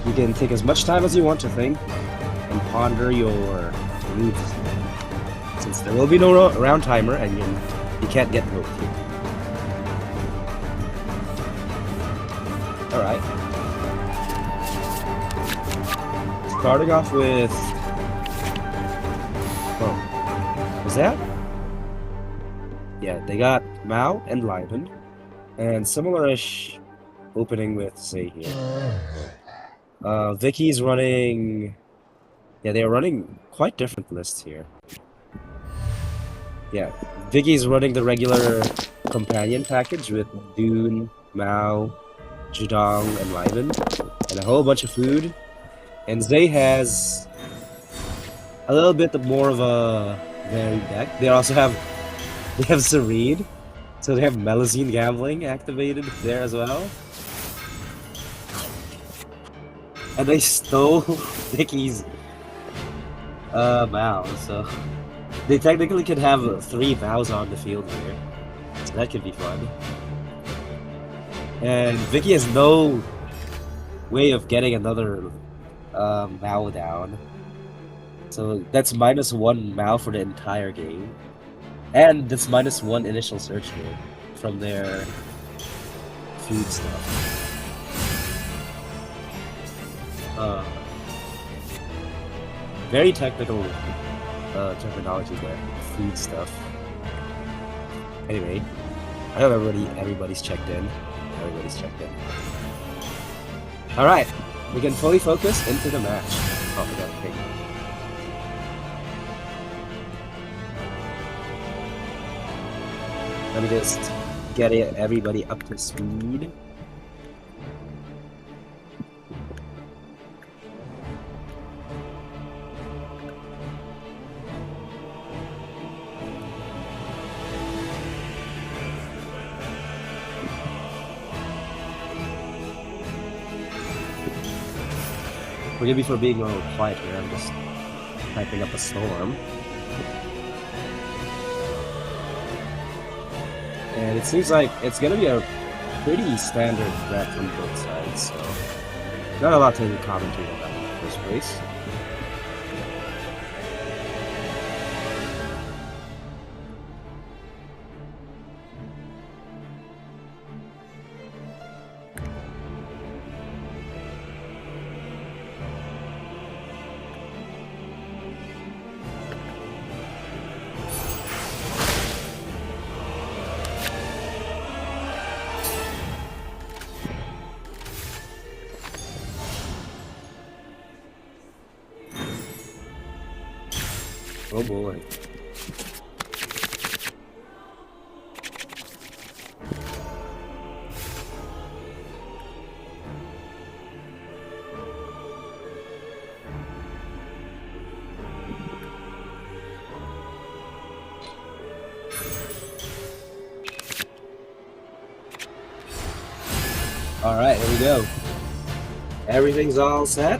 You can take as much time as you want to think and ponder your moves, since there will be no round timer and you can't get moved. Alright. Starting off with... Oh. Was that? Yeah, they got Mao and Lyman. And similar-ish opening with, say, here. Vicky's running... Yeah, they're running quite different lists here. Yeah, Vicky's running the regular companion package with Dune, Mao, Judong, and Lyman, and a whole bunch of food. And Zay has a little bit more of a varied deck. They have Serene, so they have Melusine Gambling activated there as well. And they stole Vicky's Mao, so they technically could have 3 Vows on the field here. So that could be fun. And Vicky has no way of getting another Mao down. So that's -1 Mao for the entire game. And that's -1 initial search here from their food stuff. Very technical terminology there. Food stuff. Anyway, I hope everybody's checked in. Everybody's checked in. Alright, we can fully focus into the match. Oh, we got a ping. Let me just get everybody up to speed. Forgive me for being a little quiet here, I'm just typing up a storm. And it seems like it's gonna be a pretty standard threat from both sides, so not a lot to commentate about in the first place. Oh boy. Alright, here we go. Everything's all set.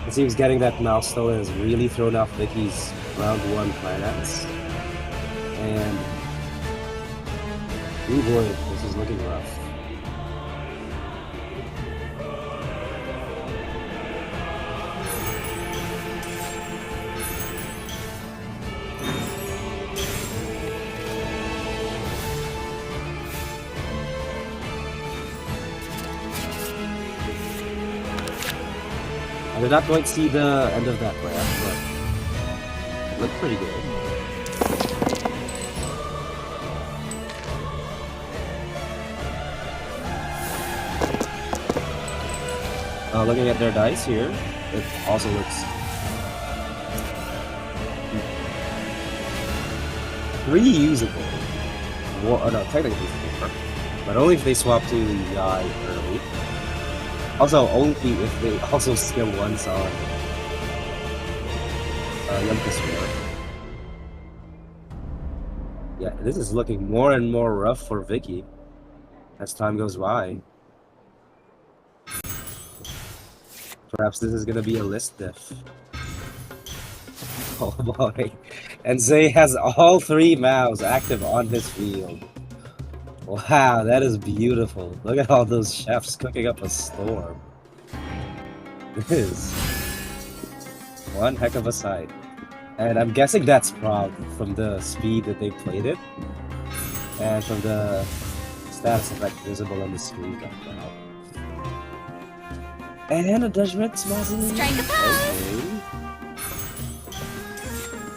It seems getting that milestone has really thrown off Vicky's round 1 plans. And oh boy, this is looking rough. We're not going to see the end of that graph, but it looked pretty good. Looking at their dice here, it also looks pretty usable. Well, no, technically usable, but only if they swap to Yai early. Also, only if they also skill once on Yumkaswar. Yeah, this is looking more and more rough for Vicky as time goes by. Perhaps this is gonna be a list diff. Oh boy. And Zay has all 3 Maos active on his field. Wow, that is beautiful. Look at all those chefs cooking up a storm. This is one heck of a sight. And I'm guessing that's from the speed that they played it. And from the status effect visible on the screen right now. And a Judgment's Mausoleum. Strike a pose!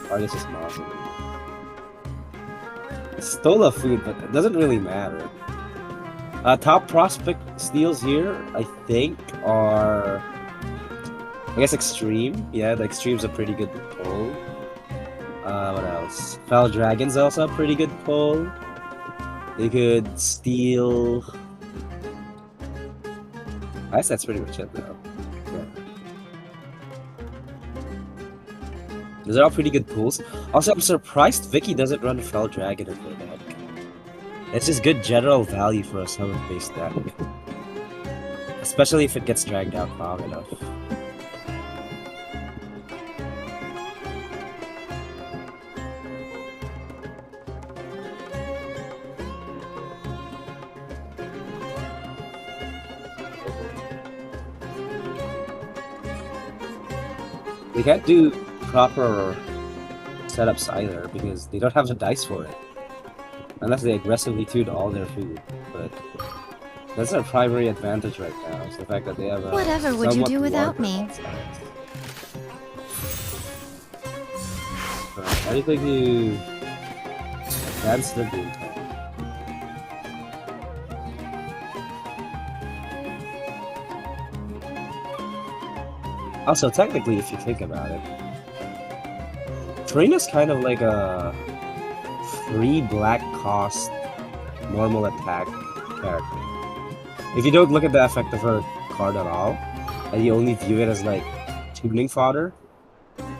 Okay. I guess it's Mausoleum. Stole a food, but it doesn't really matter. Top prospect steals here, I think, are... I guess Extreme. Yeah, the Extreme's a pretty good pull. What else? Foul Dragon's also a pretty good pull. They could steal... I guess that's pretty much it, though. Yeah. Those are all pretty good pulls. Also, I'm surprised Vicky doesn't run Fell Dragon in her deck. It's just good general value for a summon-based deck. Especially if it gets dragged out long enough. They can't do proper setups either because they don't have the dice for it. Unless they aggressively tune all their food. But that's their primary advantage right now, is the fact that they have a Whatever would you do without me? Anything to advance the game time. Also, technically, if you think about it, Trina's kind of like a free black cost normal attack character. If you don't look at the effect of her card at all, and you only view it as like tuning fodder,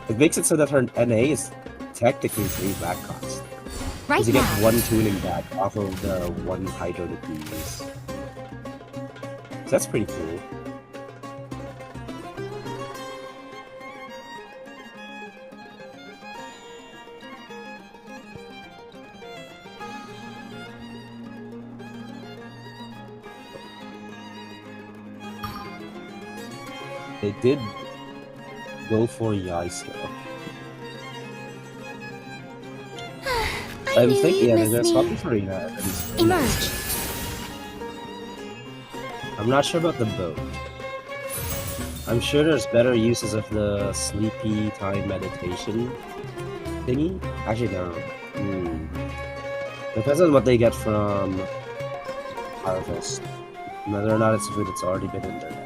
it makes it so that her NA is technically free black cost. Right Because you now. get one tuning back off of the one hydro that you use. So that's pretty cool. They did go for Yaiska. I I'm knew thinking, you'd yeah, miss they're me. swapping for Rina. Emerge. I'm not sure about the boat. I'm sure there's better uses of the sleepy time meditation thingy. Actually, no. Depends on what they get from Harvest. Whether or not it's food that's already been in their deck.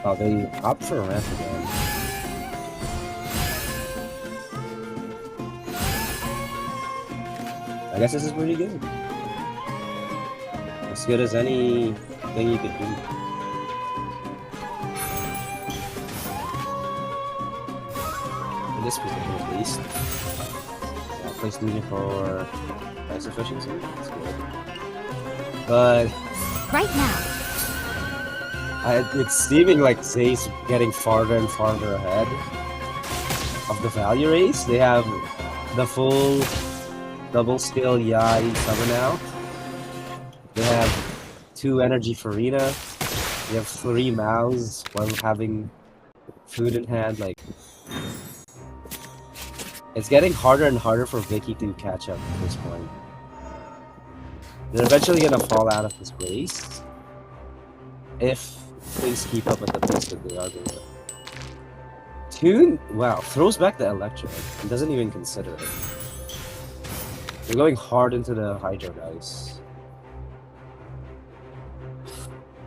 Oh, they opt for a ramp again. I guess this is pretty good. As good as anything you could do. In this position, at least. I'll place Luna for price efficiency. That's good. But Right now. it's seeming like Zay's getting farther and farther ahead of the value race. They have the full double skill Yai summon out. They have 2 energy for Rina. They have 3 Maos while having food in hand. Like, it's getting harder and harder for Vicky to catch up at this point. They're eventually gonna fall out of this race if things keep up at the pace that they are doing. Tune, wow, throws back the Electro and doesn't even consider it. They're going hard into the Hydro dice.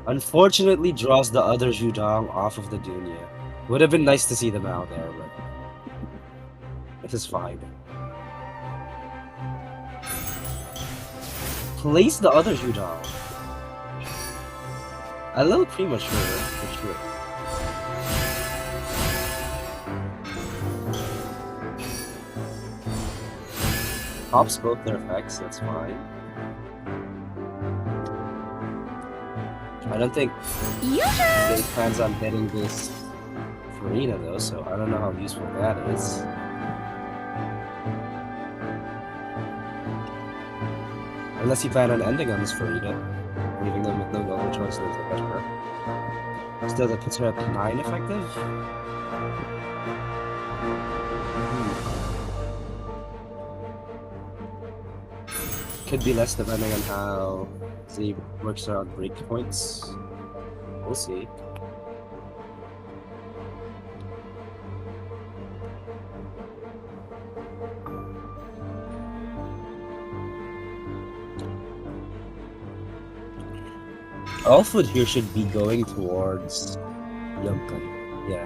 Unfortunately, draws the other Zhudong off of the Dunya. Would have been nice to see them out there, but this is fine. Place the other Zhudong. A little premature, for sure. Pops both their effects, that's fine. I don't think Yoo-hoo! they plans on getting this Farina though, so I don't know how useful that is. Unless you plan on ending on this Farina, leaving them with no other choice than to get her. Still, that puts her at 9 effective? Could be less depending on how Z works around breakpoints. We'll see. All food here should be going towards Yumka. Yeah.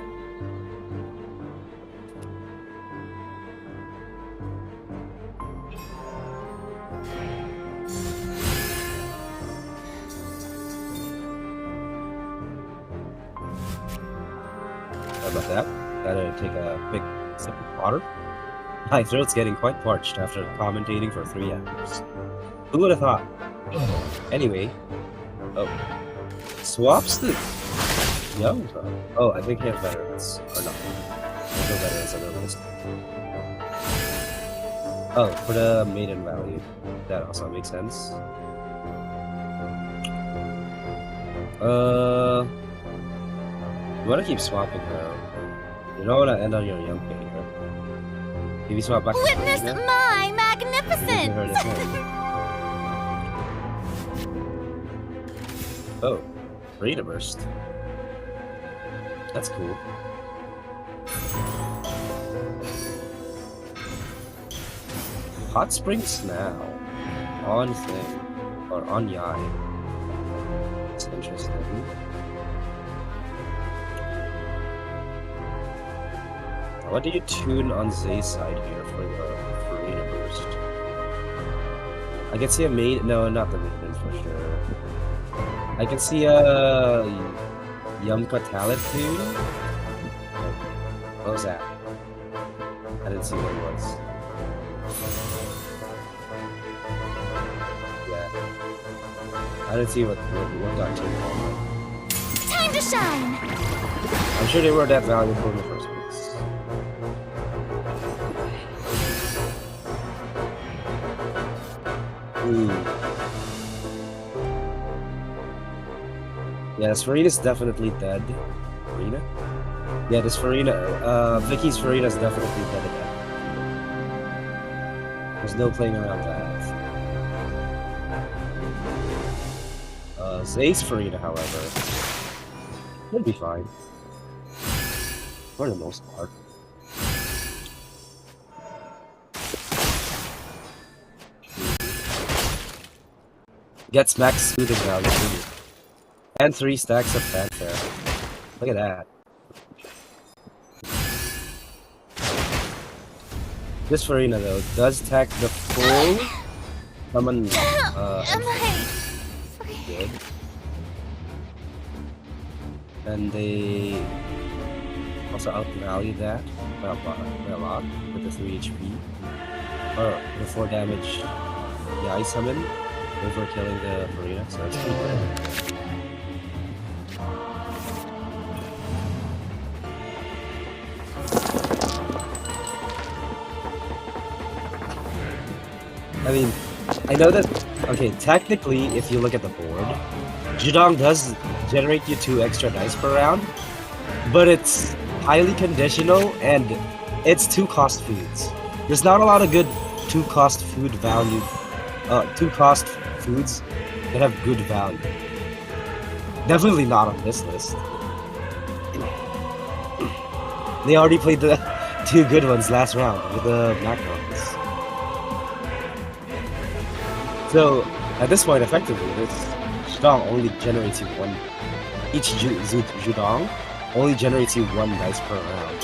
How about that? Gotta take a quick sip of water. My throat's getting quite parched after commentating for 3 hours. Who would have thought? Anyway. Oh. Swaps the Yumka. Oh, I think he has veterans. Or not. There's no veterans on the list. Oh, for the maiden value. That also makes sense. You wanna keep swapping her. You don't wanna end on your young here. Maybe swap back to Witness Farina. my Maybe give her magnificence! this one. Oh, Farina burst. That's cool. Hot Springs now. On thing. Or on Yai. That's interesting. What do you tune on Zay's side here for the Farina burst? I can see a maid. No, not the maintenance for sure. I can see a Yumka talent tune. What was that? I didn't see what it was. Yeah. I didn't see what got tuned on. Time to shine! I'm sure they were that valuable in the first place. Yeah, this Farina's definitely dead. Farina? Yeah, this Farina, Vicky's Farina's definitely dead again. There's no playing around that. Zay's Farina, however, would be fine. For the most part. Gets max suited value too. And 3 stacks of fanfare. Look at that. This Farina though does attack the full summon good. And they also outvalue that by a lot with the 3 HP. Or the 4 damage Yai summon over killing the Farina, so it's pretty good. I mean, I know that, okay, technically, if you look at the board, Judong does generate you 2 extra dice per round, but it's highly conditional and it's 2 cost foods. There's not a lot of good 2 cost food value, 2 cost foods that have good value. Definitely not on this list. They already played the 2 good ones last round with the Macrons. So, at this point, effectively, this Judong only generates you 1. Each Judong only generates you 1 dice per round.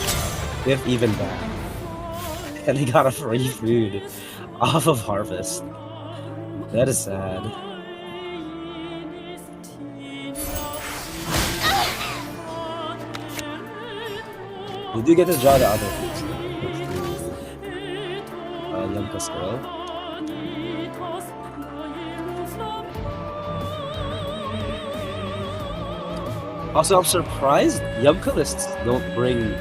If even that. And they got a free food off of Harvest. That is sad. You do get to draw the other foods. Yumka Scroll. Also, I'm surprised Yumka lists don't bring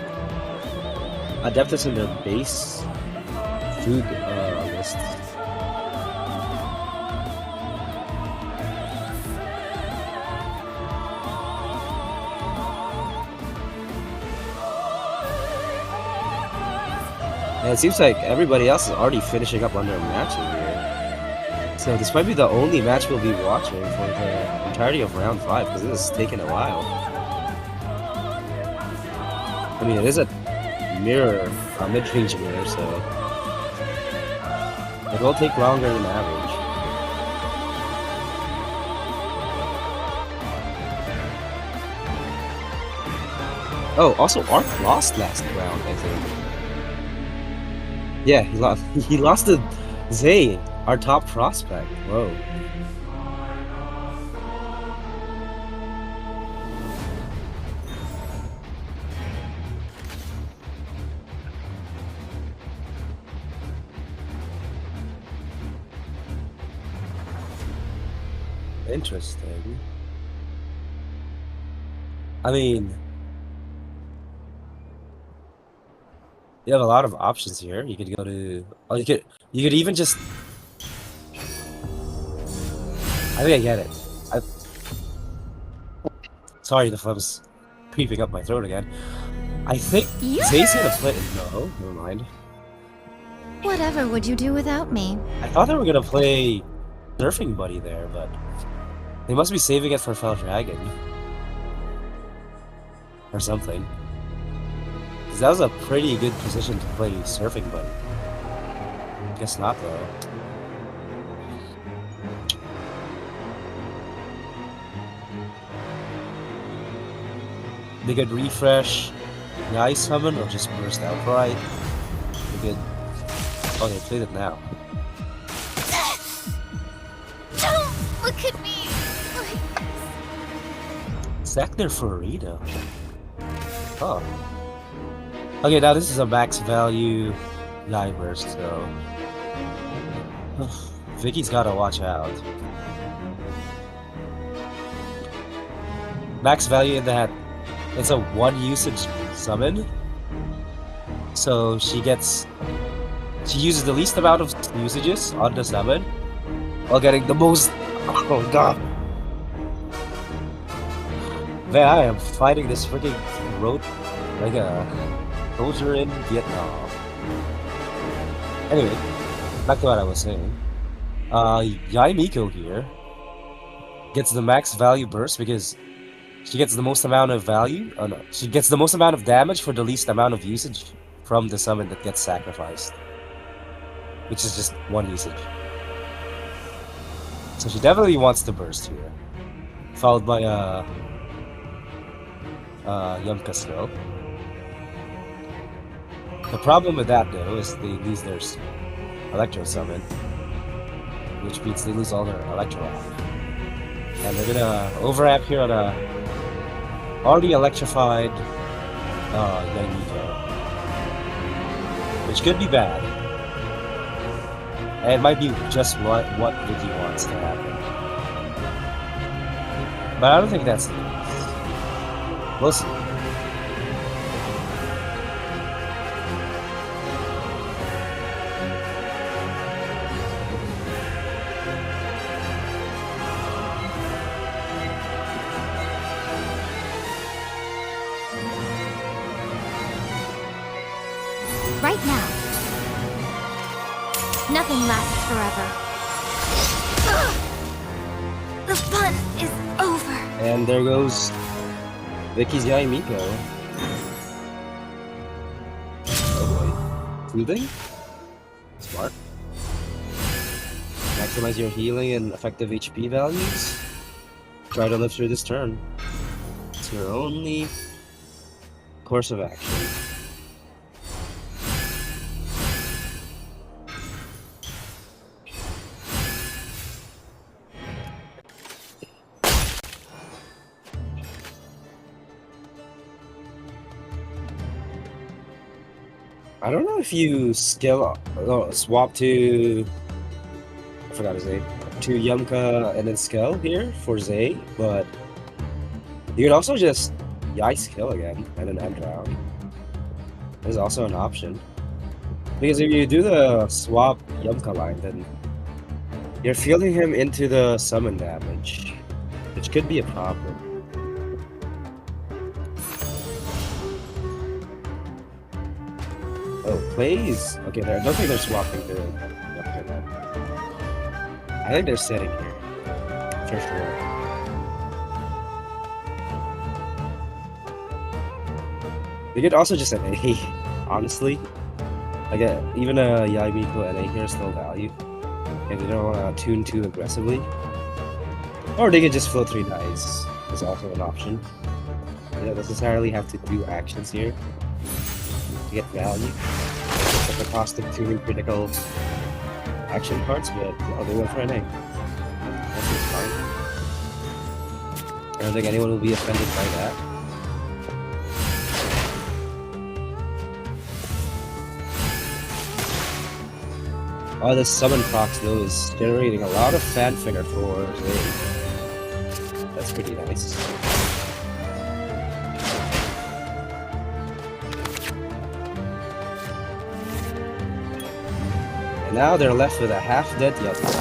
Adeptus in their base food lists. And it seems like everybody else is already finishing up on their matches here. So this might be the only match we'll be watching for the entirety of round 5, because this has taken a while. I mean, it is a mirror, a mid-range mirror, so it will take longer than average. Oh, also Ark lost last round, I think. Yeah, he lost. He lost to Zay, our top prospect. Whoa. Interesting. I mean, you have a lot of options here. You could go to, oh, you could even just. I think I get it. Sorry, the phlegm's creeping up my throat again. I think Zay's gonna play. No, never mind. Whatever would you do without me? I thought they were gonna play Surfing Buddy there, but they must be saving it for Fell Dragon or something. Because that was a pretty good position to play Surfing Buddy. Guess not though. They could refresh the Ice Summon or just burst outright. They could. Oh, they played it now. Don't look at me! Sack their Farida. Oh. Okay, now this is a max value guy burst, so Vicky's gotta watch out. Max value in that it's a 1 usage summon, so she uses the least amount of usages on the summon while getting the most. Oh god, man, I am fighting this freaking road like a soldier in Vietnam. Anyway, back to what I was saying. Yai Miko here gets the max value burst because she gets the most amount of value. Oh no, she gets the most amount of damage for the least amount of usage from the summon that gets sacrificed, which is just 1 usage. So she definitely wants to burst here, followed by Yumka skill. The problem with that though is they lose their Electro Summon, which means they lose all their Electro Amp. And they're gonna overamp here on a already electrified Yamiko, which could be bad. And it might be just what Vicky wants to happen. But I don't think that's the case. We'll see. Right now. Nothing lasts forever. The fun is over. And there goes Vicky's Yai Miko. Oh boy. Soothing? Smart. Maximize your healing and effective HP values. Try to live through this turn. It's your only course of action. I don't know if you swap to, I forgot his name, to Yumka and then Skell here for Zay, but You can also just Yice kill again and then end round. There's also an option. Because if you do the swap Yumka line, then you're fielding him into the summon damage, which could be a problem. Oh, plays? Okay, I don't think they're swapping the Yumka line. I think they're setting here, for sure. They could also just NA, honestly. Like, even a Yaimiko NA here is still value. If they don't want to tune too aggressively. Or they could just flow 3 dice. Is also an option. You don't necessarily have to do actions here to get value. At the cost of tuning critical action parts, but I'll do it for NA. That seems fine. I don't think anyone will be offended by that. Oh, this summon procs though is generating a lot of fanfare for Zay. That's pretty nice. And now they're left with a half-dead Yumka,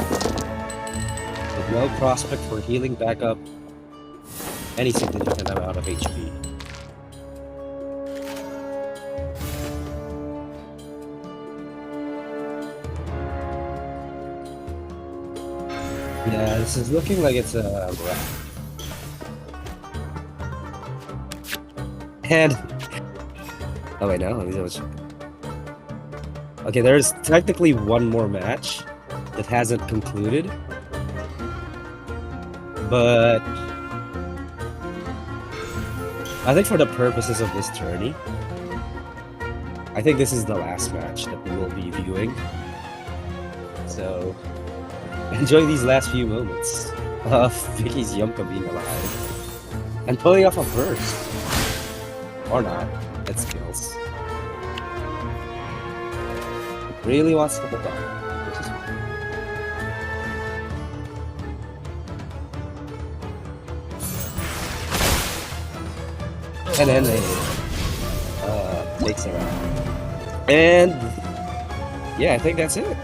with no prospect for healing back up any significant amount of HP. Yeah, this is looking like it's a wrap. And oh wait, no, let me double check. Okay, there's technically one more match that hasn't concluded, but I think for the purposes of this tourney, I think this is the last match that we will be viewing. So enjoy these last few moments of Vicky's Yumka being alive and pulling off a burst. Or not. It skills. It really wants to hold on, which is fine. And then it takes her out. And yeah, I think that's it.